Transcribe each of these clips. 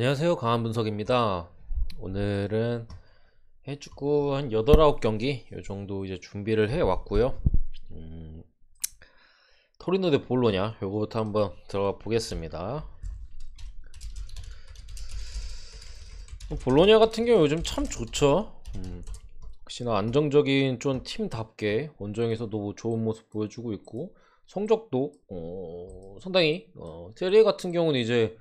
안녕하세요. 강한분석입니다. 오늘은 해축구 한 8, 9경기 요 정도 이제 준비를 해 왔고요. 토리노 대 볼로냐 요거부터 한번 들어가 보겠습니다. 볼로냐 같은 경우 요즘 참 좋죠. 역시나 안정적인 좀 팀답게 원정에서도 좋은 모습 보여주고 있고 성적도 상당히 세리에 같은 경우는 이제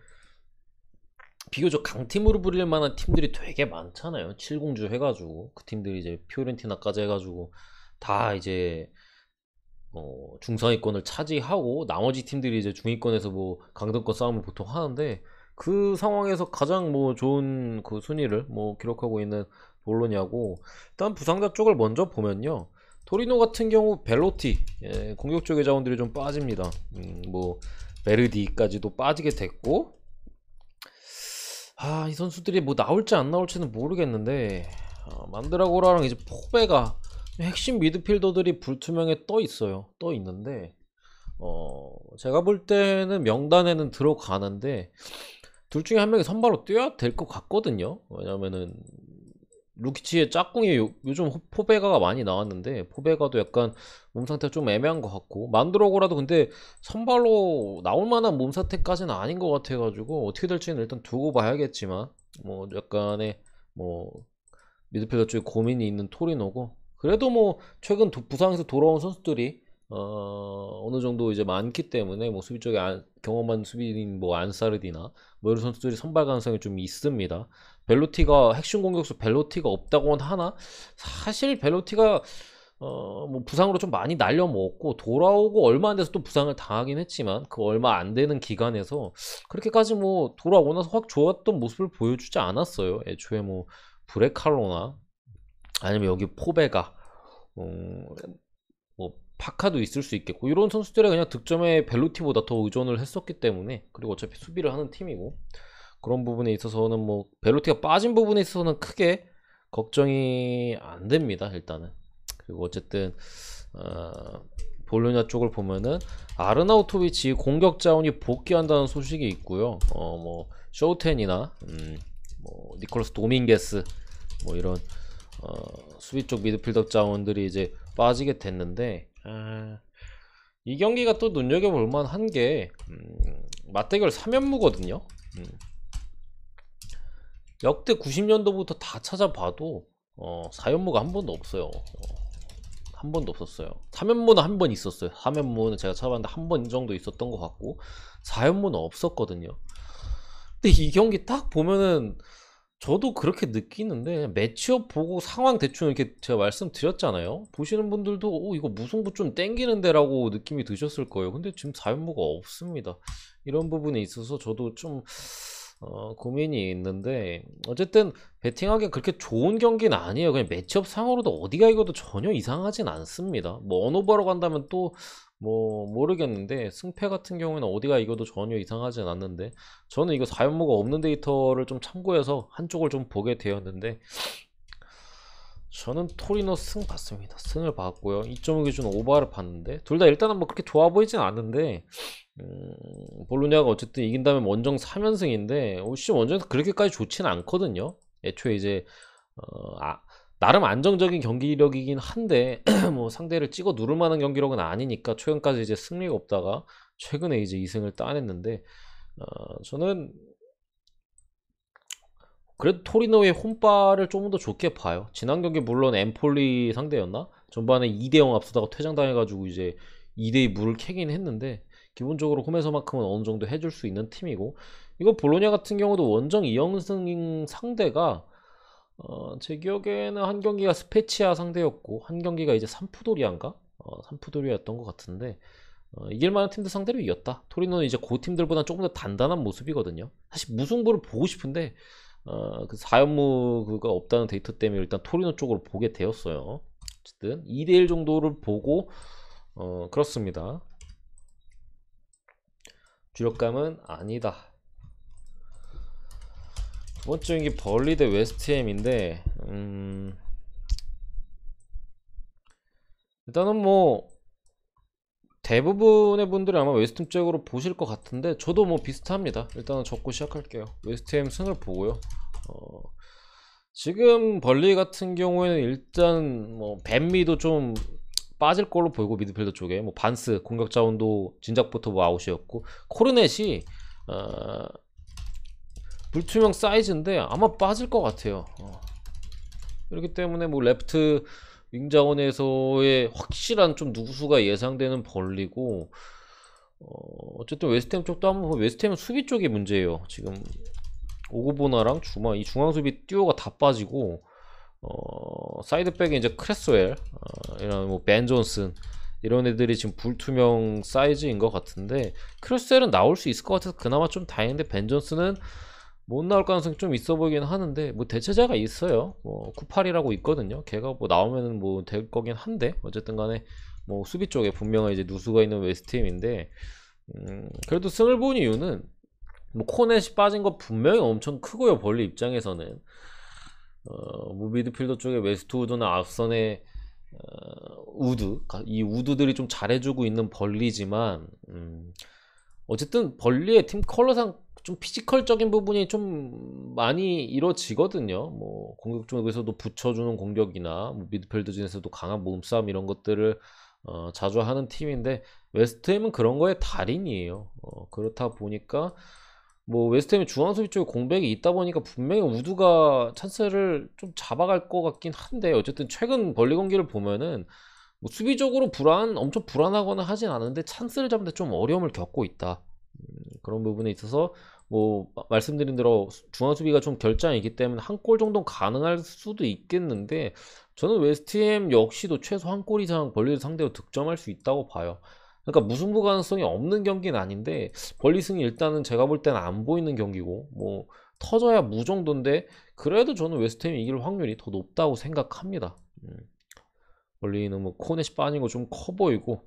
비교적 강팀으로 불릴 만한 팀들이 되게 많잖아요. 7공주 해가지고 그 팀들이 이제 피오렌티나까지 해가지고 다 이제 중상위권을 차지하고 나머지 팀들이 이제 중위권에서 뭐 강등권 싸움을 보통 하는데 그 상황에서 가장 뭐 좋은 그 순위를 뭐 기록하고 있는 볼로냐고. 일단 부상자 쪽을 먼저 보면요, 토리노 같은 경우 벨로티, 공격 쪽의 자원들이 좀 빠집니다. 뭐 베르디까지도 빠지게 됐고, 이 선수들이 뭐 나올지 안 나올지는 모르겠는데, 만드라고라랑 이제 포베가 핵심 미드필더들이 불투명에 떠 있어요. 떠 있는데, 제가 볼 때는 명단에는 들어가는데 둘 중에 한 명이 선발로 뛰어야 될 것 같거든요. 왜냐면은 루키치의 짝꿍이 요즘 포베가가 많이 나왔는데 포베가도 약간 몸 상태가 좀 애매한 것 같고, 만드로고라도 근데 선발로 나올 만한 몸 상태까지는 아닌 것 같아가지고 어떻게 될지는 일단 두고 봐야겠지만, 뭐 약간의 뭐 미드필더 쪽에 고민이 있는 토리노고, 그래도 뭐 최근 부상에서 돌아온 선수들이 어느 정도 이제 많기 때문에 뭐 수비 쪽에 경험한 수비인 뭐 안사르디나 뭐 이런 선수들이 선발 가능성이 좀 있습니다. 벨로티가 핵심 공격수 벨로티가 없다고는 하나, 사실 벨로티가 뭐 부상으로 좀 많이 날려먹고 돌아오고 얼마 안 돼서 또 부상을 당하긴 했지만 그 얼마 안 되는 기간에서 그렇게까지 뭐 돌아오고 나서 확 좋았던 모습을 보여주지 않았어요. 애초에 뭐 브레칼로나 아니면 여기 포베가, 음, 뭐 파카도 있을 수 있겠고, 이런 선수들의 그냥 득점에 벨로티보다 더 의존을 했었기 때문에, 그리고 어차피 수비를 하는 팀이고 그런 부분에 있어서는 뭐 벨로티가 빠진 부분에 있어서는 크게 걱정이 안 됩니다 일단은. 그리고 어쨌든 볼로냐 쪽을 보면은 아르나우토비치 공격 자원이 복귀한다는 소식이 있고요. 뭐 쇼텐이나 뭐 니콜라스 도밍게스 뭐 이런 수비 쪽 미드필더 자원들이 이제 빠지게 됐는데, 이 경기가 또 눈여겨볼 만한 게 맞대결 3연무거든요. 역대 90년도부터 다 찾아봐도 4연무가 한 번도 없어요. 한 번도 없었어요. 3연무는 한 번 있었어요. 3연무는 제가 찾아봤는데 한 번 정도 있었던 것 같고 4연무는 없었거든요. 근데 이 경기 딱 보면은 저도 그렇게 느끼는데, 매치업 보고 상황 대충 이렇게 제가 말씀드렸잖아요. 보시는 분들도 이거 무승부 좀 땡기는데 라고 느낌이 드셨을 거예요. 근데 지금 4연무가 없습니다. 이런 부분에 있어서 저도 좀 고민이 있는데, 어쨌든 배팅하기 그렇게 좋은 경기는 아니에요. 그냥 매치업 상으로도 어디가 이겨도 전혀 이상하진 않습니다. 뭐 언오버로 간다면 또 뭐 모르겠는데, 승패 같은 경우에는 어디가 이겨도 전혀 이상하진 않는데, 저는 이거 4연무가 없는 데이터를 좀 참고해서 한쪽을 좀 보게 되었는데, 저는 토리노 승 봤습니다. 승을 봤고요. 2.5 기준 오버를 봤는데 둘 다 일단은 뭐 그렇게 좋아 보이진 않는데, 볼로냐가 어쨌든 이긴다면 원정 3연승인데 시 원정에서 그렇게까지 좋지는 않거든요. 애초에 이제 나름 안정적인 경기력이긴 한데 뭐 상대를 찍어 누를 만한 경기력은 아니니까 최근까지 이제 승리가 없다가 최근에 이제 2승을 따냈는데, 저는 그래도 토리노의 홈발을 조금 더 좋게 봐요. 지난 경기 물론 엠폴리 상대였나? 전반에 2대0 앞서다가 퇴장당해가지고 이제 2대2 물을 캐긴 했는데, 기본적으로 홈에서만큼은 어느 정도 해줄 수 있는 팀이고, 이거 볼로냐 같은 경우도 원정 2연승 상대가 제 기억에는 한 경기가 스페치아 상대였고 한 경기가 이제 삼프도리아인가? 삼프도리아였던 것 같은데, 이길 만한 팀들 상대로 이겼다. 토리노는 이제 그 팀들보다 조금 더 단단한 모습이거든요. 사실 무승부를 보고 싶은데 그 4연무가 없다는 데이터 때문에 일단 토리노 쪽으로 보게 되었어요. 어쨌든 2대1 정도를 보고 그렇습니다. 주력감은 아니다. 두 번째 경기 벌리 대 웨스트햄인데, 일단은 뭐 대부분의 분들이 아마 웨스트햄 쪽으로 보실 것 같은데 저도 뭐 비슷합니다. 일단은 적고 시작할게요. 웨스트햄 승을 보고요. 지금 벌리 같은 경우에는 일단 뭐 벤미도 좀 빠질 걸로 보이고, 미드필더 쪽에 뭐 반스 공격 자원도 진작부터 뭐 아웃이었고, 코르넷이 불투명 사이즈인데 아마 빠질 것 같아요. 그렇기 때문에 뭐 레프트 윙자원에서의 확실한 좀 누수가 예상되는 벌리고, 어쨌든 웨스트햄 쪽도 한번 보면 웨스트햄은 수비 쪽이 문제예요. 지금 오고보나랑 주마, 이 중앙 수비 듀오가 다 빠지고, 사이드백에 이제 크레스웰, 이런 뭐 벤 존슨 이런 애들이 지금 불투명 사이즈인 것 같은데, 크레스웰은 나올 수 있을 것 같아서 그나마 좀 다행인데, 벤 존슨은 못 나올 가능성이 좀 있어 보이긴 하는데, 뭐 대체자가 있어요. 뭐 쿠팔이라고 있거든요. 걔가 뭐 나오면은 뭐 될 거긴 한데, 어쨌든 간에 뭐 수비 쪽에 분명히 이제 누수가 있는 웨스트햄인데, 그래도 승을 본 이유는 뭐 코넷이 빠진 거 분명히 엄청 크고요. 벌리 입장에서는 뭐 미드필더 쪽에 웨스트우드나 앞선에 우드, 이 우드들이 좀 잘해주고 있는 벌리지만, 어쨌든 벌리의 팀 컬러상 좀 피지컬적인 부분이 좀 많이 이루어지거든요. 뭐 공격 쪽에서도 붙여주는 공격이나 뭐 미드필더진에서도 강한 몸싸움 이런 것들을 자주 하는 팀인데, 웨스트햄은 그런 거에 달인이에요. 그렇다 보니까 뭐 웨스트햄이 중앙 수비 쪽에 공백이 있다 보니까 분명히 우드가 찬스를 좀 잡아갈 것 같긴 한데, 어쨌든 최근 벌리 경기를 보면은 뭐 수비적으로 엄청 불안하거나 하진 않은데 찬스를 잡는데 좀 어려움을 겪고 있다. 그런 부분에 있어서 뭐 말씀드린 대로 중앙 수비가 좀 결장이기 때문에 한 골 정도 가능할 수도 있겠는데, 저는 웨스트햄 역시도 최소 한 골 이상 벌리를 상대로 득점할 수 있다고 봐요. 그러니까 무승부 가능성이 없는 경기는 아닌데, 벌리 승이 일단은 제가 볼 때는 안 보이는 경기고, 뭐 터져야 무 정도인데, 그래도 저는 웨스트햄이 이길 확률이 더 높다고 생각합니다. 벌리는 뭐 코넷이 빠진 거 좀 커 보이고,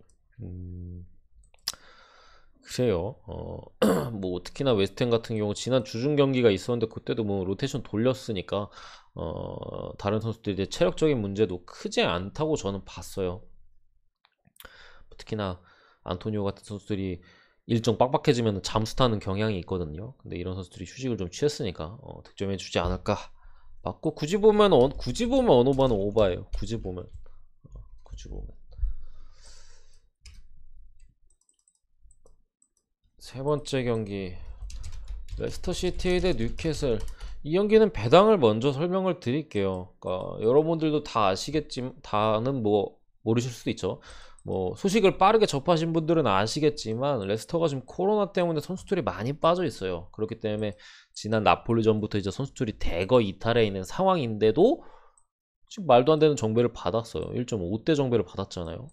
글쎄요. 뭐 특히나 웨스트햄 같은 경우 지난 주중 경기가 있었는데 그때도 뭐 로테이션 돌렸으니까 다른 선수들이 이제 체력적인 문제도 크지 않다고 저는 봤어요. 특히나 안토니오 같은 선수들이 일정 빡빡해지면 잠수 타는 경향이 있거든요. 근데 이런 선수들이 휴식을 좀 취했으니까 득점해 주지 않을까 봤고, 굳이 보면 언오바는 오바예요. 굳이 보면. 세 번째 경기, 레스터 시티 대 뉴캐슬. 이 경기는 배당을 먼저 설명을 드릴게요. 그러니까 여러분들도 다 아시겠지만, 다는 뭐 모르실 수도 있죠. 뭐 소식을 빠르게 접하신 분들은 아시겠지만, 레스터가 지금 코로나 때문에 선수들이 많이 빠져 있어요. 그렇기 때문에 지난 나폴리전부터 이제 선수들이 대거 이탈해 있는 상황인데도 지금 말도 안 되는 정배를 받았어요. 1.5대 정배를 받았잖아요.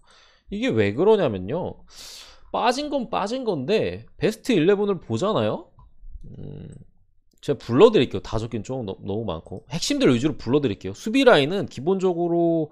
이게 왜 그러냐면요, 빠진 건 빠진 건데 베스트 11을 보잖아요. 제가 불러드릴게요. 다 적긴 좀 너무 많고, 핵심들 위주로 불러드릴게요. 수비 라인은 기본적으로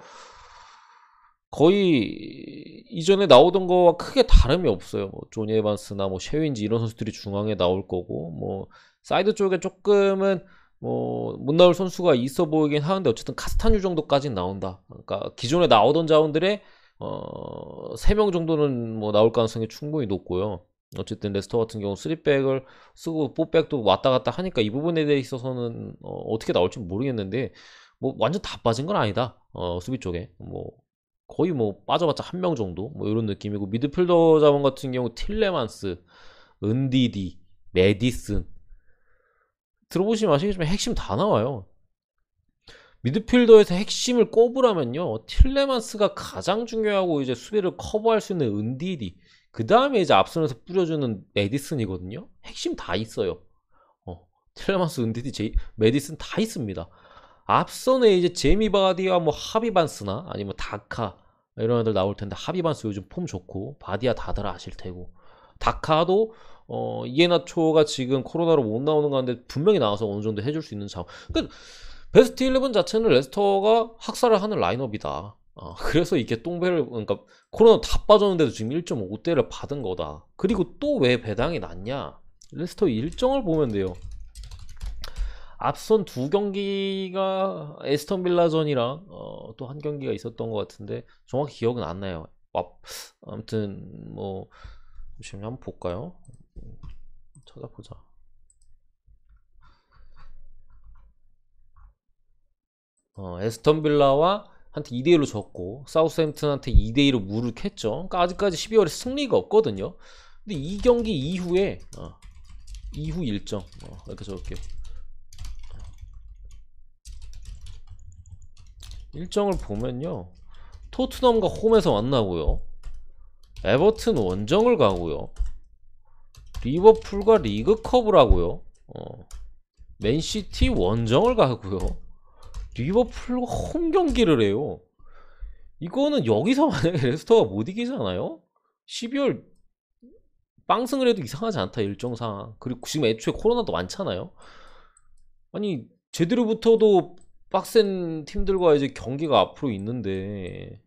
거의 이전에 나오던 거와 크게 다름이 없어요. 뭐 조니 에반스나 뭐 셰윈지 이런 선수들이 중앙에 나올 거고, 뭐 사이드 쪽에 조금은 뭐 못 나올 선수가 있어 보이긴 하는데, 어쨌든 카스타뉴 정도까지는 나온다. 그러니까 기존에 나오던 자원들의 3명 정도는 뭐 나올 가능성이 충분히 높고요. 어쨌든 레스터 같은 경우 3백을 쓰고 4백도 왔다 갔다 하니까 이 부분에 대해 있어서는 어떻게 나올지 모르겠는데, 뭐 완전 다 빠진 건 아니다. 수비 쪽에 뭐 거의 뭐 빠져봤자 한 명 정도 뭐 이런 느낌이고, 미드필더 자원 같은 경우 틸레만스, 은디디, 메디슨, 들어보시면 아시겠지만 핵심 다 나와요. 미드필더에서 핵심을 꼽으라면요, 틸레만스가 가장 중요하고 이제 수비를 커버할 수 있는 은디디, 그 다음에 이제 앞선에서 뿌려주는 메디슨이거든요. 핵심 다 있어요. 틸레만스, 은디디, 메디슨 다 있습니다. 앞선에 이제 제미 바디와 뭐 하비반스나 아니면 다카 이런 애들 나올 텐데, 하비반스 요즘 폼 좋고, 바디아 다들 아실 테고, 다카도 이에나초가 지금 코로나로 못 나오는 가운데 분명히 나와서 어느 정도 해줄 수 있는 상황. 그러니까 베스트 11 자체는 레스터가 학살을 하는 라인업이다. 그래서 이게 똥배를, 그러니까 코로나 다 빠졌는데도 지금 1.5대를 받은 거다. 그리고 또 왜 배당이 낮냐? 레스터 일정을 보면 돼요. 앞선 두 경기가 에스턴 빌라전이랑 또 한 경기가 있었던 것 같은데 정확히 기억은 안 나요. 아무튼 뭐 잠시만요. 한번 볼까요? 찾아보자. 에스턴 빌라와 한테 2대1로 졌고 사우스햄튼한테 2대2로 무를 캤죠. 그러니까 아직까지 12월에 승리가 없거든요. 근데 이 경기 이후에 이후 일정 이렇게 적을게요. 일정을 보면요, 토트넘과 홈에서 만나고요, 에버튼 원정을 가고요, 리버풀과 리그컵을 하고요, 맨시티 원정을 가고요, 리버풀과 홈 경기를 해요. 이거는 여기서 만약에 레스터가 못 이기잖아요? 12월 빵승을 해도 이상하지 않다, 일정상. 그리고 지금 애초에 코로나도 많잖아요. 아니, 제대로 붙어도 빡센 팀들과 이제 경기가 앞으로 있는데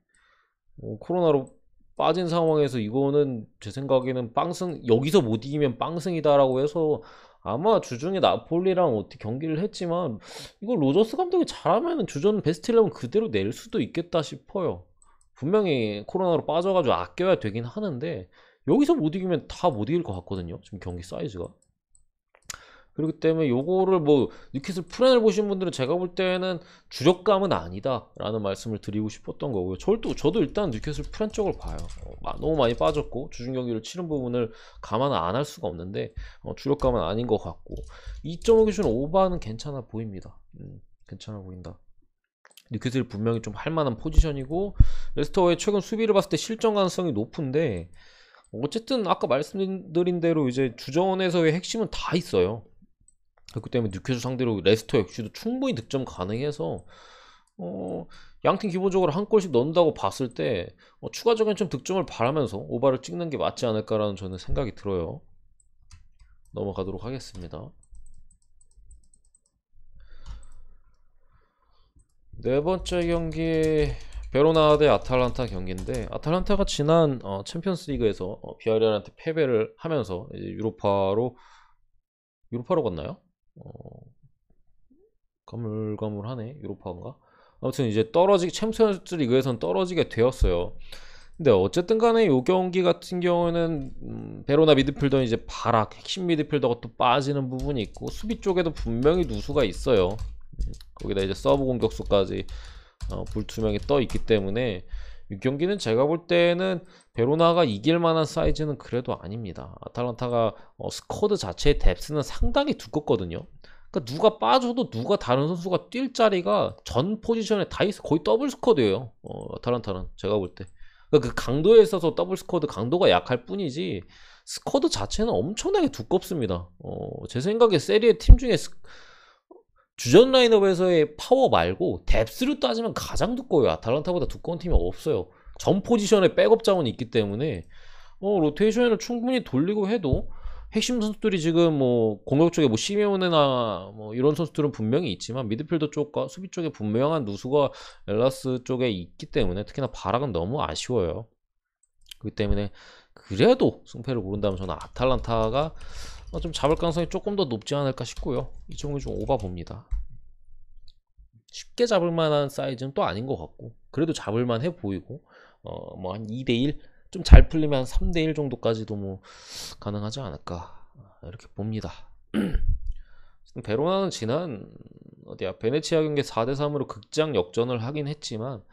코로나로 빠진 상황에서 이거는 제 생각에는 빵승, 여기서 못 이기면 빵승이다라고 해서 아마 주중에 나폴리랑 어떻게 경기를 했지만 이거 로저스 감독이 잘하면 주전 베스트 11 그대로 낼 수도 있겠다 싶어요. 분명히 코로나로 빠져가지고 아껴야 되긴 하는데 여기서 못 이기면 다 못 이길 것 같거든요, 지금 경기 사이즈가. 그렇기 때문에 요거를 뭐 뉴캐슬 프렌을 보신 분들은 제가 볼 때는 주력감은 아니다 라는 말씀을 드리고 싶었던 거고요. 저도 일단 뉴캐슬 프렌 쪽을 봐요. 너무 많이 빠졌고 주중 경기를 치른 부분을 감안 안 할 수가 없는데 주력감은 아닌 것 같고 2.5 기준 오버는 괜찮아 보입니다. 괜찮아 보인다. 뉴캐슬 분명히 좀 할만한 포지션이고 레스터의 최근 수비를 봤을 때 실점 가능성이 높은데 어쨌든 아까 말씀드린 대로 이제 주전에서의 핵심은 다 있어요. 그렇기 때문에 뉴캐슬 상대로 레스터 역시도 충분히 득점 가능해서 양팀 기본적으로 한 골씩 넣는다고 봤을 때 추가적인 좀 득점을 바라면서 오바를 찍는 게 맞지 않을까라는 저는 생각이 들어요. 넘어가도록 하겠습니다. 네 번째 경기 베로나 대 아탈란타 경기인데 아탈란타가 지난 챔피언스리그에서 비아리알한테 패배를 하면서 이제 유로파로 갔나요? 가물가물하네. 유로파인가? 아무튼 이제 챔피언스 리그에선 떨어지게 되었어요. 근데 어쨌든 간에 이 경기 같은 경우는 베로나 미드필더 이제 바락 핵심 미드필더가 또 빠지는 부분이 있고 수비 쪽에도 분명히 누수가 있어요. 거기다 이제 서브 공격수까지 불투명이 떠 있기 때문에 이 경기는 제가 볼 때는 베로나가 이길 만한 사이즈는 그래도 아닙니다. 아탈란타가 스쿼드 자체의 뎁스는 상당히 두껍거든요. 그러니까 누가 빠져도 누가 다른 선수가 뛸 자리가 전 포지션에 다 있어. 거의 더블 스쿼드예요. 아탈란타는 제가 볼 때. 그러니까 그 강도에 있어서 더블 스쿼드 강도가 약할 뿐이지 스쿼드 자체는 엄청나게 두껍습니다. 제 생각에 세리에 팀 중에 주전 라인업에서의 파워 말고 뎁스로 따지면 가장 두꺼워요. 아탈란타보다 두꺼운 팀이 없어요. 전 포지션에 백업 자원이 있기 때문에 로테이션을 충분히 돌리고 해도 핵심 선수들이 지금 뭐 공격 쪽에 뭐 시메오네나 뭐 이런 선수들은 분명히 있지만 미드필더 쪽과 수비 쪽에 분명한 누수가 엘라스 쪽에 있기 때문에 특히나 바락은 너무 아쉬워요. 그렇기 때문에 그래도 승패를 고른다면 저는 아탈란타가 좀 잡을 가능성이 조금 더 높지 않을까 싶고요. 이 종류 좀 오바 봅니다. 쉽게 잡을 만한 사이즈는 또 아닌 것 같고 그래도 잡을 만해 보이고 뭐 한 2대1 좀 잘 풀리면 한 3대1 정도까지도 뭐 가능하지 않을까 이렇게 봅니다. 베로나는 지난 베네치아 경기 4대3으로 극장 역전을 하긴 했지만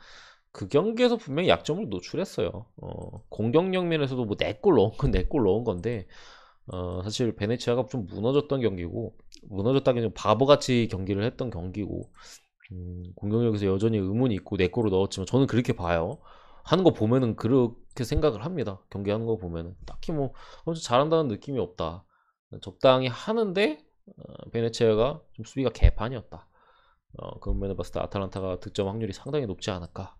그 경기에서 분명히 약점을 노출했어요. 공격력 면에서도 뭐 4골 넣은 건 4골 넣은 건데 사실 베네치아가 좀 무너졌던 경기고 무너졌다기엔 좀 바보같이 경기를 했던 경기고 공격력에서 여전히 의문이 있고 4골을 넣었지만 저는 그렇게 봐요. 하는 거 보면은 그렇게 생각을 합니다. 경기하는 거 보면은 딱히 뭐 엄청 잘한다는 느낌이 없다. 적당히 하는데 베네치아가 좀 수비가 개판이었다. 그런 면을 봤을 때 아탈란타가 득점 확률이 상당히 높지 않을까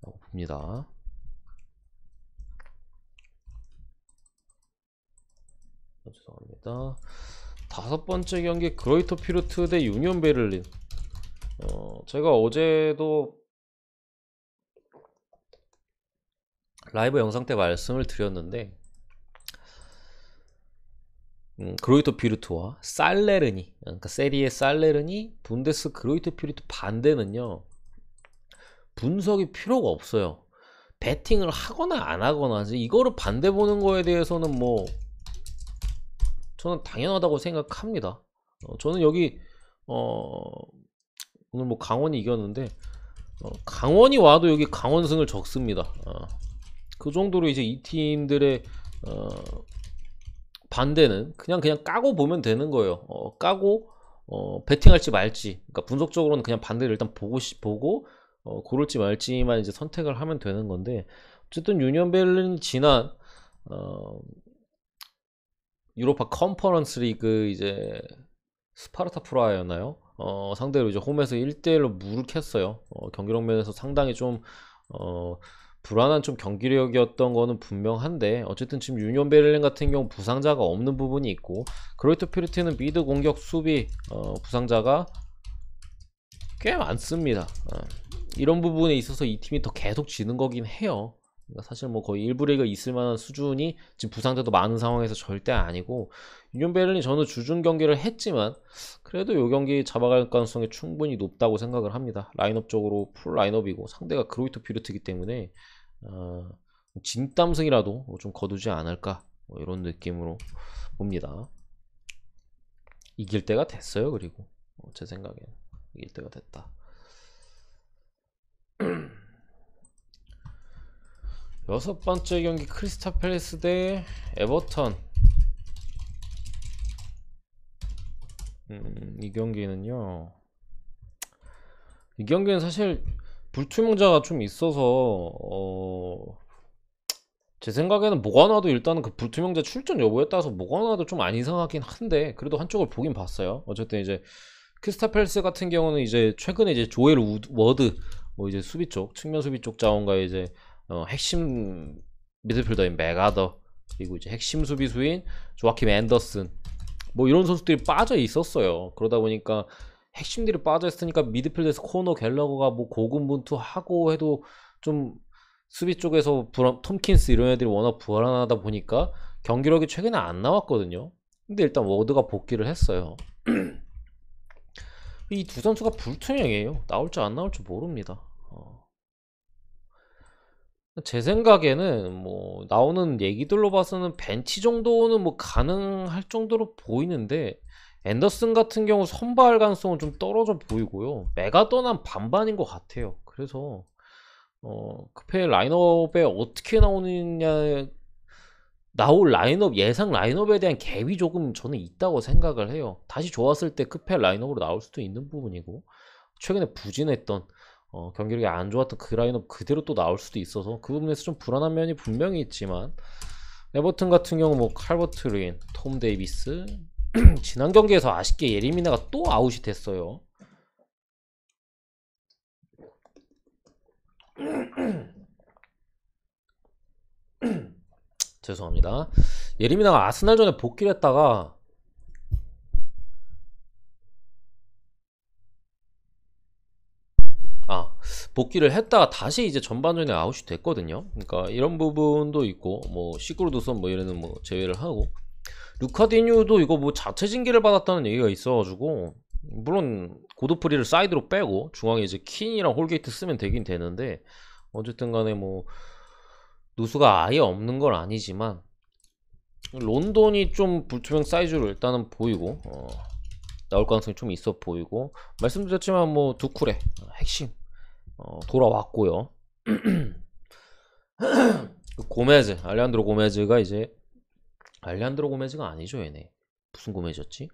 라고 봅니다. 죄송합니다. 다섯 번째 경기 그로이터 피르트 대 유니온 베를린. 제가 어제도 라이브 영상 때 말씀을 드렸는데 그로이터 피르트와 살레르니, 그러니까 세리에 살레르니, 분데스 그로이터 피르트 반대는요 분석이 필요가 없어요. 배팅을 하거나 안 하거나 이거를 반대 보는 거에 대해서는 뭐 저는 당연하다고 생각합니다. 저는 여기 오늘 뭐 강원이 이겼는데 강원이 와도 여기 강원승을 적습니다. 그 정도로 이제 이 팀들의 반대는 그냥 까고 보면 되는 거예요. 까고 배팅할지 말지. 그러니까 분석적으로는 그냥 반대를 일단 보고 고를지 말지만 이제 선택을 하면 되는 건데, 어쨌든 유니언 베를린이 지난 유로파 컨퍼런스 리그 이제 스파르타 프라하였나요? 상대로 이제 홈에서 1대1로 물을 캤어요. 경기력 면에서 상당히 좀 불안한 좀 경기력이었던 거는 분명한데, 어쨌든 지금 유니온 베를린 같은 경우 부상자가 없는 부분이 있고, 그로이터 피르트는 미드 공격 수비 부상자가 꽤 많습니다. 이런 부분에 있어서 이 팀이 더 계속 지는 거긴 해요. 그러니까 사실 뭐 거의 1부 리그 있을 만한 수준이 지금 부상자도 많은 상황에서 절대 아니고, 유니온 베를린 저는 주중 경기를 했지만 그래도 이 경기 잡아갈 가능성이 충분히 높다고 생각을 합니다. 라인업적으로 풀 라인업이고 상대가 그로이터 피르트이기 때문에 진땀승이라도 좀 거두지 않을까, 뭐 이런 느낌으로 봅니다. 이길 때가 됐어요. 그리고 제 생각엔 이길 때가 됐다. 여섯 번째 경기 크리스탈 팰리스 대 에버턴. 이 경기는요, 이 경기는 사실 불투명자가 좀 있어서 제 생각에는 모가나도 일단은 그 불투명자 출전 여부에 따라서 모가나도 좀 안 이상하긴 한데, 그래도 한쪽을 보긴 봤어요. 어쨌든 이제 크리스탈 팰리스 같은 경우는 이제 최근에 이제 조엘 워드 뭐 이제 수비 쪽 측면 수비 쪽 자원과 이제 핵심 미드필더인 맥아더, 그리고 이제 핵심 수비수인 조아킴 앤더슨, 뭐 이런 선수들이 빠져 있었어요. 그러다 보니까 핵심들이 빠져 있으니까 미드필드에서 코너 갤러거가 뭐 고군분투하고 해도 좀 수비 쪽에서 톰킨스 이런 애들이 워낙 불안하다 보니까 경기력이 최근에 안 나왔거든요. 근데 일단 워드가 복귀를 했어요. 이 두 선수가 불투명해요. 나올지 안 나올지 모릅니다. 제 생각에는 뭐 나오는 얘기들로 봐서는 벤치 정도는 뭐 가능할 정도로 보이는데, 앤더슨 같은 경우 선발 가능성은 좀 떨어져 보이고요. 메가더는 반반인 것 같아요. 그래서 급해 라인업에 어떻게 나오느냐, 나올 라인업, 예상 라인업에 대한 갭이 조금 저는 있다고 생각을 해요. 다시 좋았을 때 급해 라인업으로 나올 수도 있는 부분이고, 최근에 부진했던 경기력이 안 좋았던 그 라인업 그대로 또 나올 수도 있어서 그 부분에서 좀 불안한 면이 분명히 있지만, 에버튼 같은 경우 뭐 칼버트 린, 톰 데이비스 지난 경기에서 아쉽게 예리미나가 또 아웃이 됐어요. 죄송합니다. 예리미나가 아스날전에 복귀를 했다가 복귀를 했다가 다시 이제 전반전에 아웃이 됐거든요. 그러니까 이런 부분도 있고, 뭐 시크로드선 뭐 이래는 뭐 제외를 하고, 루카디뉴도 이거 뭐 자체 징계를 받았다는 얘기가 있어가지고, 물론 고드프리를 사이드로 빼고 중앙에 이제 킨이랑 홀게이트 쓰면 되긴 되는데, 어쨌든 간에 뭐 누수가 아예 없는 건 아니지만 론돈이 좀 불투명 사이즈로 일단은 보이고 나올 가능성이 좀 있어 보이고, 말씀드렸지만 뭐 두쿠레 핵심 돌아왔고요. 고메즈, 알레한드로 고메즈가 이제, 알레한드로 고메즈가 아니죠 얘네. 무슨 고메즈였지?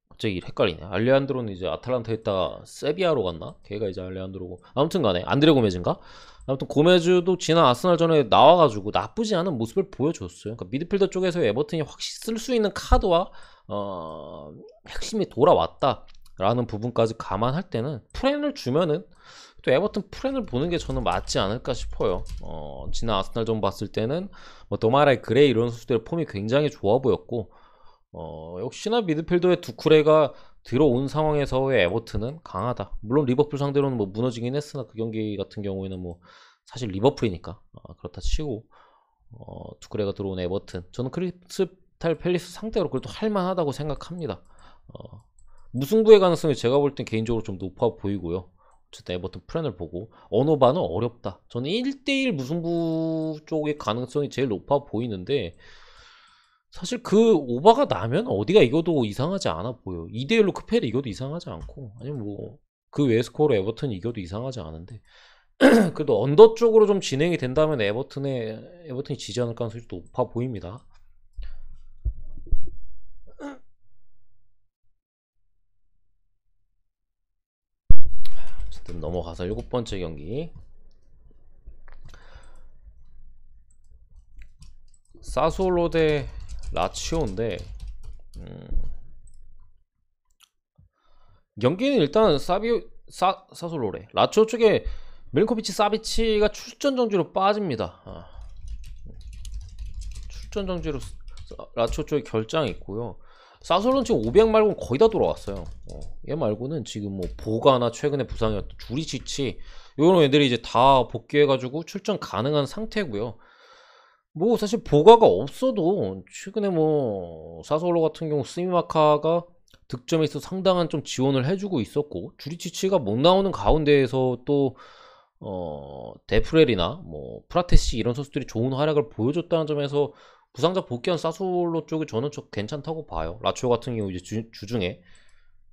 갑자기 헷갈리네. 알레한드로는 이제 아탈란타에 있다가 세비야로 갔나? 걔가 이제 알레한드로고, 아무튼 간에 안드레 고메즈인가? 아무튼 고메즈도 지난 아스날전에 나와가지고 나쁘지 않은 모습을 보여줬어요. 그러니까 미드필더 쪽에서 에버튼이 확실히 쓸 수 있는 카드와 핵심이 돌아왔다 라는 부분까지 감안할 때는 프렌을 주면은 또 에버튼 프렌을 보는 게 저는 맞지 않을까 싶어요. 지난 아스날전 봤을 때는 뭐 도마라이 그레이 이런 선수들의 폼이 굉장히 좋아 보였고, 역시나 미드필더의 두쿠레가 들어온 상황에서의 에버튼은 강하다. 물론 리버풀 상대로는 뭐 무너지긴 했으나 그 경기 같은 경우에는 뭐 사실 리버풀이니까 그렇다 치고, 두쿠레가 들어온 에버튼, 저는 크리스탈 팰리스 상대로 그래도 할만하다고 생각합니다. 무승부의 가능성이 제가 볼 땐 개인적으로 좀 높아 보이고요. 어쨌든 에버튼 프렌을 보고 언어반은 어렵다. 저는 1대1 무승부 쪽의 가능성이 제일 높아 보이는데 사실 그 오바가 나면 어디가 이겨도 이상하지 않아 보여. 2대1로 크펠이 이겨도 이상하지 않고 아니면 뭐 그 외 스코어로 에버튼이 이겨도 이상하지 않은데 그래도 언더 쪽으로 좀 진행이 된다면 에버튼이 지지 않을 가능성이 높아 보입니다. 어쨌든 넘어가서 7번째 경기 사솔로 대 라치오인데 경기는 일단 사솔로래 라치오 쪽에 밀코비치 사비치가 출전 정지로 빠집니다. 출전 정지로 라치오 쪽에 결장이 있고요. 사솔로는 지금 500 말고는 거의 다 돌아왔어요. 얘 말고는 지금 뭐 보가나 최근에 부상이었던 주리치치 이런 애들이 이제 다 복귀해가지고 출전 가능한 상태고요. 뭐 사실 보가가 없어도 최근에 뭐 사솔로 같은 경우 스미마카가 득점에 있어 상당한 좀 지원을 해주고 있었고 주리치치가 못 나오는 가운데에서 또 데프렐이나 뭐 프라테시 이런 선수들이 좋은 활약을 보여줬다는 점에서 부상자 복귀한 사솔로 쪽이 저는 좀 괜찮다고 봐요. 라치오 같은 경우 이제 주중에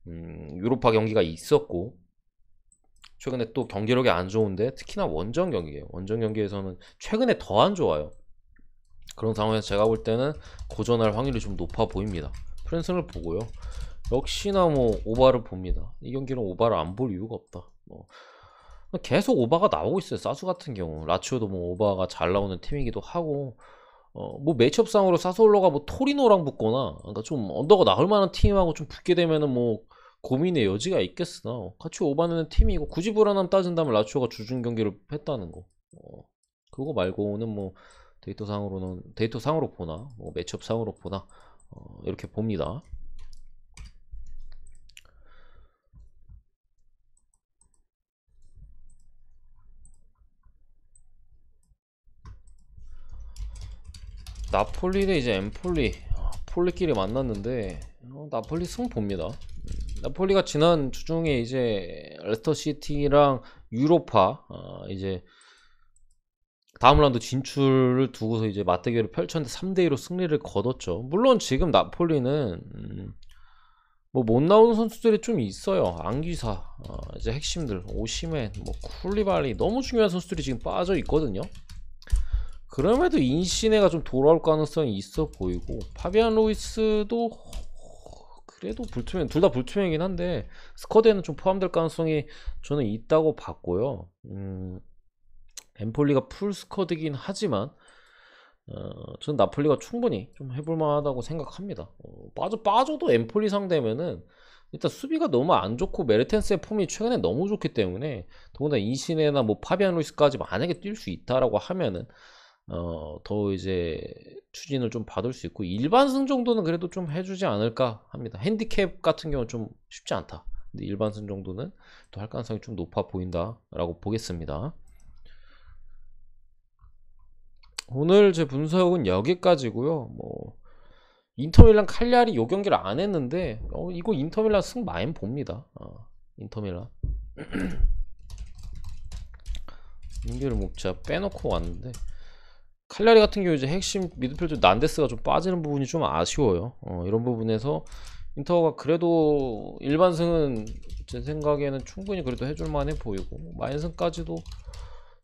유로파 경기가 있었고 최근에 또 경기력이 안 좋은데 특히나 원정 경기예요. 원정 경기에서는 최근에 더 안 좋아요. 그런 상황에서 제가 볼 때는 고전할 확률이 좀 높아 보입니다. 프랜슨을 보고요. 역시나 뭐 오바를 봅니다. 이 경기는 오바를 안 볼 이유가 없다. 뭐 계속 오바가 나오고 있어요. 사수 같은 경우 라치오도 뭐 오바가 잘 나오는 팀이기도 하고 뭐 매치업상으로 사솔로가 뭐 토리노랑 붙거나 그러니까 좀 언더가 나올 만한 팀하고 좀 붙게 되면은 뭐 고민의 여지가 있겠으나 같이 오바내는 팀이고 굳이 불안함 따진다면 라치오가 주중 경기를 했다는 거 그거 말고는 뭐 데이터상으로 보나 뭐 매치업상으로 보나 이렇게 봅니다. 나폴리 대 이제 엠폴리 폴리끼리 만났는데 나폴리 승 봅니다. 나폴리가 지난 주중에 이제 레스터 시티랑 유로파 이제 다음 라운드 진출을 두고서 이제 맞대결을 펼쳤는데 3대2로 승리를 거뒀죠. 물론 지금 나폴리는 뭐 못 나오는 선수들이 좀 있어요. 안기사 이제 핵심들 오시멘 뭐 쿨리발리 너무 중요한 선수들이 지금 빠져 있거든요. 그럼에도 인시네가 좀 돌아올 가능성이 있어 보이고 파비안 루이스도 그래도 둘 다 불투명이긴 한데 스쿼드에는 좀 포함될 가능성이 저는 있다고 봤고요. 엠폴리가 풀 스쿼드긴 하지만 저는 나폴리가 충분히 좀 해볼 만하다고 생각합니다. 빠져도 엠폴리 상대면은 일단 수비가 너무 안 좋고 메르텐스의 폼이 최근에 너무 좋기 때문에 더군다나 인시네나 뭐 파비안 루이스까지 만약에 뛸 수 있다라고 하면은 더 이제 추진을 좀 받을 수 있고 일반승 정도는 그래도 좀 해주지 않을까 합니다. 핸디캡 같은 경우는 좀 쉽지 않다. 근데 일반승 정도는 또 할 가능성이 좀 높아 보인다라고 보겠습니다. 오늘 제 분석은 여기까지고요. 뭐 인터밀란 칼리아리 요 경기를 안 했는데 이거 인터밀란 승 많이 봅니다. 인터밀란 경기를 뭐 제가 빼놓고 왔는데 칼리아리 같은 경우 이제 핵심 미드필더 난데스가 좀 빠지는 부분이 좀 아쉬워요. 이런 부분에서 인터가 그래도 일반승은 제 생각에는 충분히 그래도 해줄 만해 보이고 마인승까지도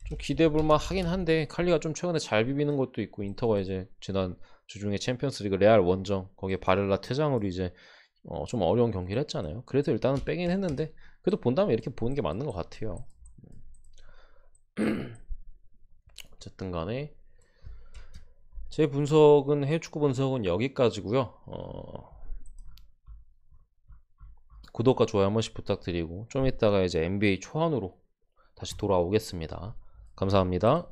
좀 기대해볼만 하긴 한데 칼리가 좀 최근에 잘 비비는 것도 있고 인터가 이제 지난 주중에 챔피언스리그 레알 원정 거기에 바렐라 퇴장으로 이제 좀 어려운 경기를 했잖아요. 그래서 일단은 빼긴 했는데 그래도 본다면 이렇게 보는 게 맞는 것 같아요. 어쨌든 간에 제 분석은 해외축구 분석은 여기까지고요. 구독과 좋아요 한 번씩 부탁드리고 좀 이따가 이제 NBA 초안으로 다시 돌아오겠습니다. 감사합니다.